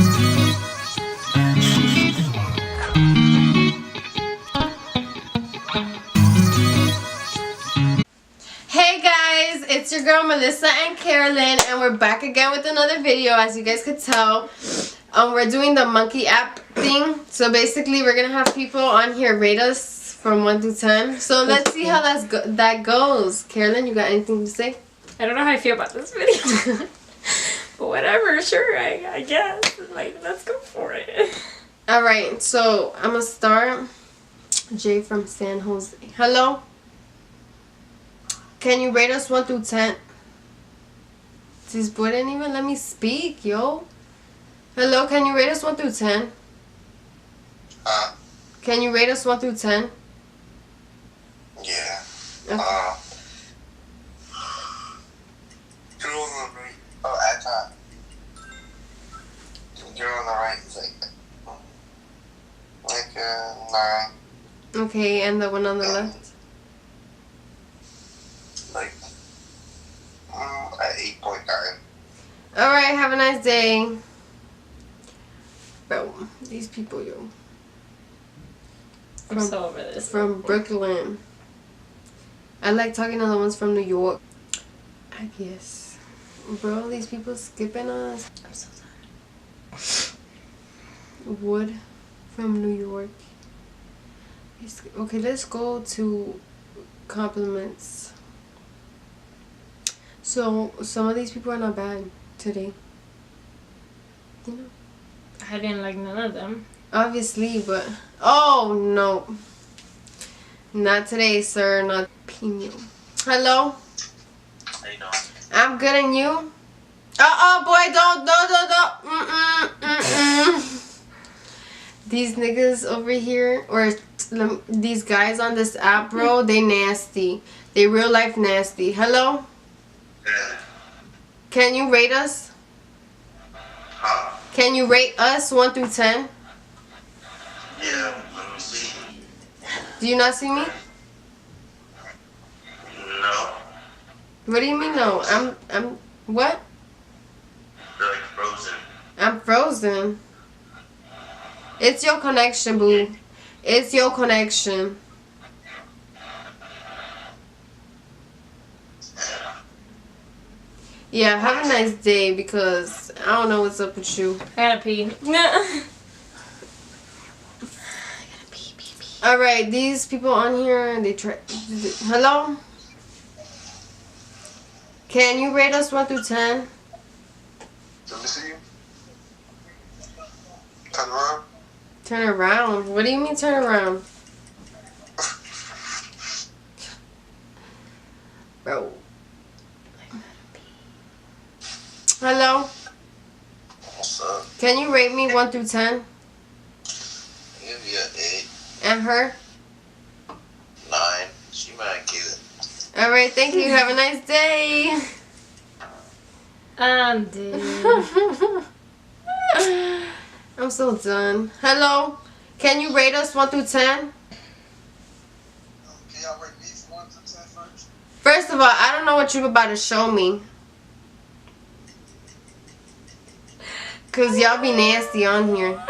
Hey guys, it's your girl Melissa and Carolyn, and we're back again with another video. As you guys could tell, we're doing the monkey app thing. So basically we're gonna have people on here rate us from 1 to 10. So let's see how that goes. Carolyn, you got anything to say? I don't know how I feel about this video. But whatever, sure, I guess. Like, let's go for it. Alright, so I'm gonna start. Jay from San Jose. Hello? Can you rate us 1 through 10? This boy didn't even let me speak, yo. Hello, can you rate us 1 through 10? Can you rate us 1 through 10? Yeah. Okay. 2 on the right. Oh, at time. You're on the right. It's like 9. Okay, and the one on the left? Like at 8.9. Alright, have a nice day. Bro, these people, yo. I'm so over this. From Brooklyn. I like talking to the ones from New York. I guess. Bro, these people skipping us. I'm so tired. Wood from New York. Okay, let's go to compliments. So, some of these people are not bad today. You know? I didn't like none of them. Obviously, but... Oh, no. Not today, sir. Not Pino. Hello? How you doing? I'm good, and you? Boy, don't. These niggas over here, or these guys on this app, bro, they nasty. They real life nasty. Hello? Yeah. Can you rate us? Huh? Can you rate us 1 through 10? Yeah, let me see. Do you not see me? No. What do you mean no? I'm what? They're like frozen. I'm frozen. It's your connection, boo. It's your connection. Yeah, have a nice day, because I don't know what's up with you. I gotta pee. I gotta pee. Alright, these people on here, they try. Hello? Can you rate us 1 through 10? Let me see you. Turn around. Turn around? What do you mean turn around? Bro. Hello? What's up? Can you rate me 1 through 10? Give you an 8. And her? 9. She might give it. Alright, thank you. Have a nice day. I'm dead. I'm so done. Hello? Can you rate us 1 through 10? Can y'all rate me from 1 to 10 first? First of all, I don't know what you're about to show me. Cause y'all be nasty on here.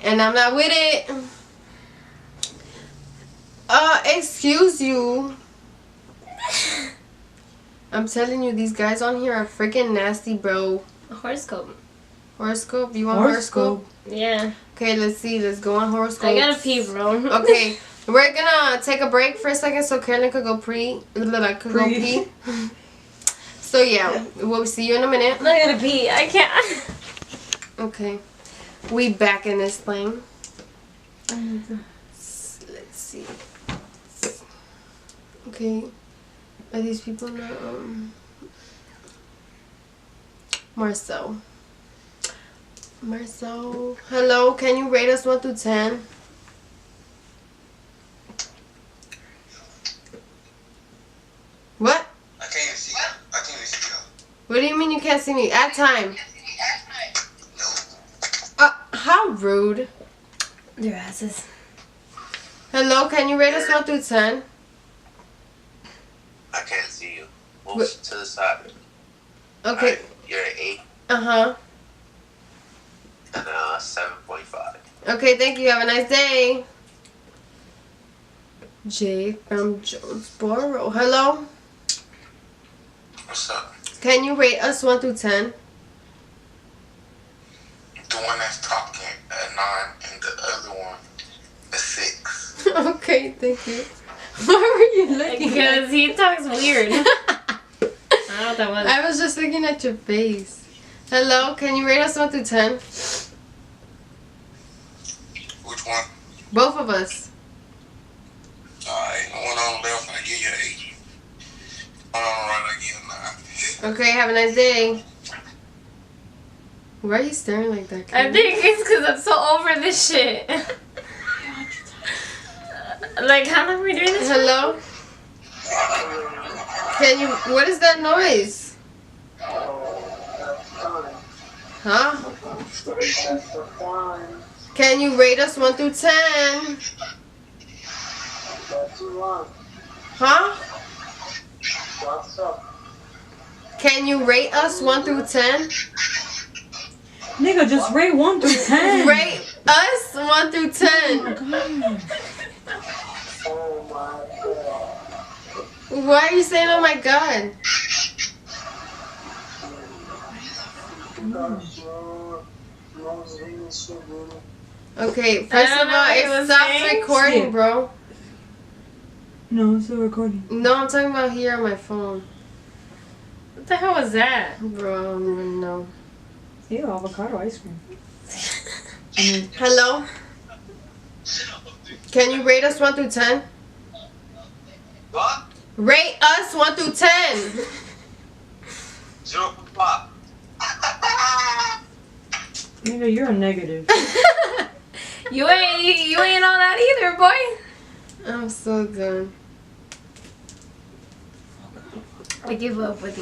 And I'm not with it. Excuse you. I'm telling you, these guys on here are freaking nasty, bro. Horoscope. Horoscope? You want horoscope? Yeah. Okay, let's see. Let's go on horoscope. I gotta pee, bro. Okay, we're gonna take a break for a second so Carolyn could go pee. So yeah, we'll see you in a minute. I gotta pee. I can't. Okay, we back in this thing. Let's see. Okay, are these people not? Marcel. Hello, can you rate us 1 through 10? What? I can't even see you. I can't even see you. What do you mean you can't see me? At time. No. How rude. Their asses. Hello, can you rate us 1 through 10? I can't see you. Move to the side. Okay. You're an 8. Uh-huh. 7.5. Okay, thank you. Have a nice day. Jay from Jonesboro. Hello? What's up? Can you rate us 1 through 10? The one that's talking a 9 and the other one a 6. Okay, thank you. Why were you looking Because he talks weird. I don't know what that was. I was just looking at your face. Hello, can you rate us 1 through 10? Which one? Both of us. Alright, the one on the left, I give you an 8. One on the right, I give you a 9. Okay, have a nice day. Why are you staring like that? I think it's because I'm so over this shit. Like, how long are we doing this? Hello? Can you... What is that noise? Huh? Can you rate us 1 through 10? Huh? Can you rate us 1 through 10? Nigga, just rate 1 through 10. Rate us 1 through 10. Why are you saying, oh my god? Okay, first I of don't know all, what he it was stopped saying. recording, Shit. bro. No, it's still recording. No, I'm talking about here on my phone. What the hell was that? Bro, I don't even know. Ew, avocado ice cream. I mean, Hello? Can you rate us 1 through 10? What? Rate us 1 through 10. 0.5. nigga, you're a negative. You ain't on that either, boy. I'm so done. I give up with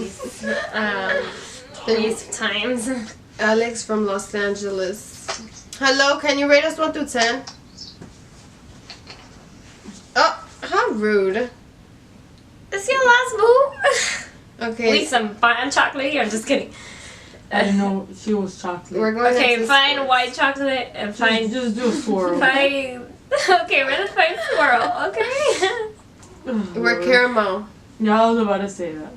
these times. Alex from Los Angeles. Hello, can you rate us 1 through 10? Oh, how rude. Is your last boo? Okay, Wait, some fine chocolate here. I'm just kidding. I didn't know she was chocolate. we're going Okay, into fine sports. white chocolate and fine. Just do a swirl. Fine. Okay, we're the fine swirl. Okay. We're caramel. Yeah, I was about to say that.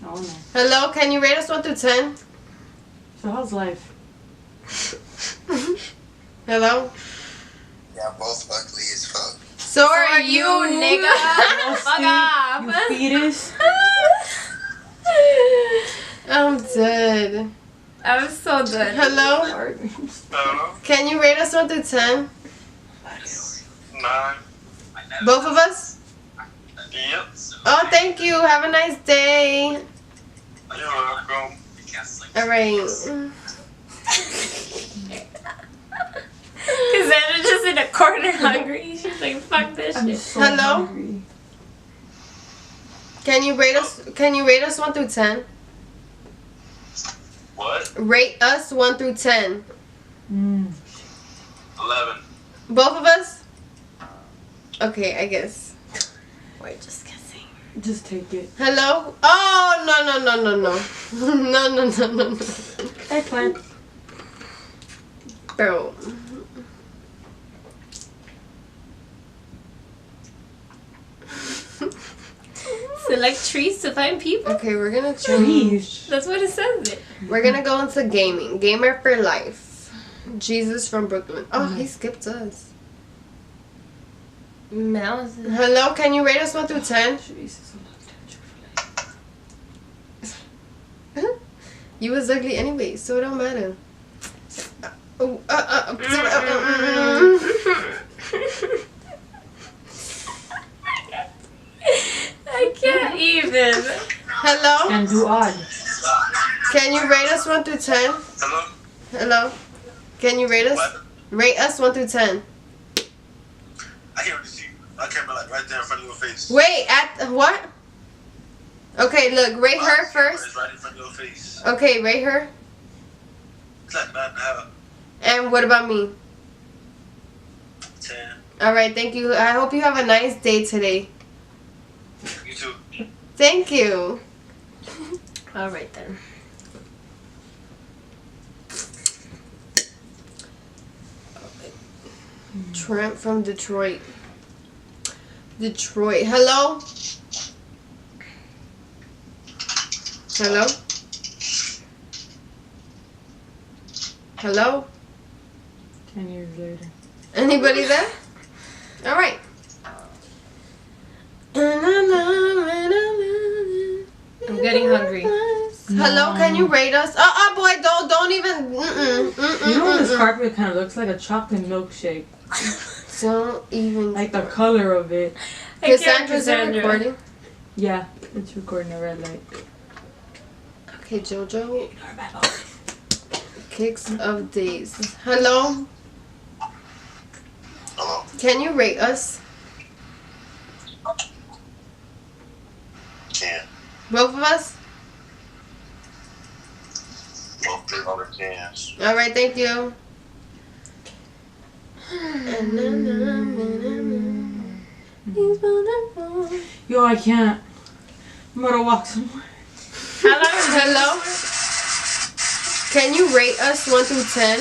Oh no. Hello, can you rate us 1 through 10? So how's life? Hello? Yeah, both ugly as fuck. So are you, nigga. Fuck off. You fetus? I'm dead. I'm so done. Hello? Can you rate us 1 through 10? 9. Both of us? Yep. Oh, thank you. Have a nice day. You're welcome. Alright. Cassandra's just in a corner hungry. She's like, fuck this I'm shit. so Hello? hungry. Can you rate us 1 through 10? What? Rate us 1 through 10. 11. Both of us? Okay, I guess. We're just kissing. Just take it. Hello? Oh, no. No. No. Eggplant. Bro. Select trees to find people. Okay, we're gonna change. Trees. That's what it says. It. We're gonna go into gaming. Gamer for life. Jesus from Brooklyn. Oh, he skipped us. Mouse. Hello, can you rate us 1 through 10? Jesus. You was ugly anyway, so it don't matter. I can't even. Hello? And do odd. Can you rate us 1 through 10? Hello? Hello? Can you rate us? What? Rate us 1 through 10. I can't really see you. I can't be like right there in front of your face. Wait, at what? Okay, look, rate her It's first. right in front of your face. Okay, rate her. It's like 9.5. And what about me? 10. Alright, thank you. I hope you have a nice day today. You too. Thank you. All right then. Trent from Detroit. Detroit. Hello? Hello? Hello? 10 years later. Anybody there? Alright. I'm getting hungry. Hello, can you rate us? Boy, don't even. You know what this carpet kind of looks like? A chocolate milkshake. Don't even. Like the color of it. Cassandra's recording. Yeah, it's recording a red light. Okay, Jojo. Kicks of days. Hello? Hello. Can you rate us? Can. Both of us? Both 300 cans. Alright, thank you. Yo, I can't. I'm gonna walk somewhere. Hello? Can you rate us 1 through 10?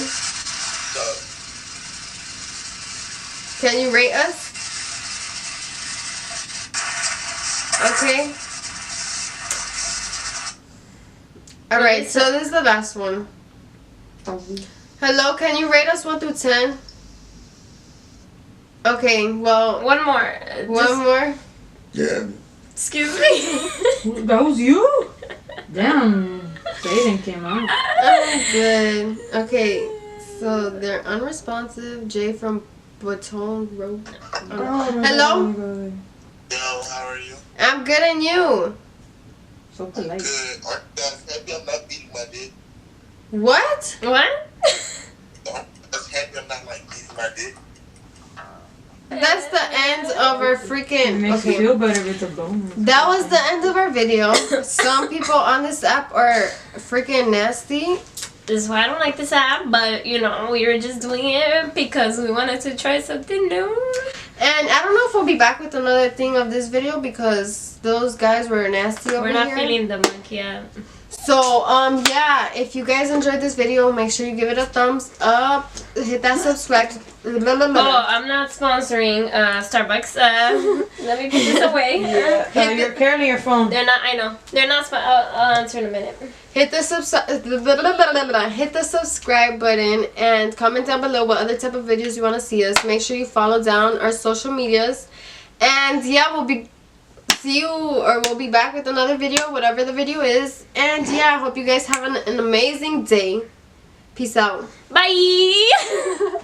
Can you rate us? Okay. Alright, so this is the last one. Hello, can you rate us 1 through 10? Okay, well, One more. one more. Yeah. Excuse me. That was you? Damn. Jaden came out. Oh, good. Okay, so they're unresponsive. Jay from Baton Rouge. Hello? Yo, how are you? I'm good, and you? So polite. Good. Are you guys happy I'm not beating my dick? What? What? I'm just happy I'm not like beating my dick. That's the end of our It freaking. makes you Okay. feel better if it's a bonus. That was the end of our video. Some people on this app are freaking nasty. This is why I don't like this app, but you know, we were just doing it because we wanted to try something new. And I don't know if we'll be back with another thing of this video because those guys were nasty over We're not here. feeling the monkey app. So, yeah, if you guys enjoyed this video, make sure you give it a thumbs up. Hit that subscribe. Oh, I'm not sponsoring Starbucks. Let me put this away. You're carrying your phone. They're not. I know. They're not. I'll answer in a minute. Hit the subscribe button and comment down below what other type of videos you want to see us. Make sure you follow down our social medias. And yeah, we'll be back with another video, whatever the video is. And yeah, I hope you guys have an amazing day. Peace out. Bye.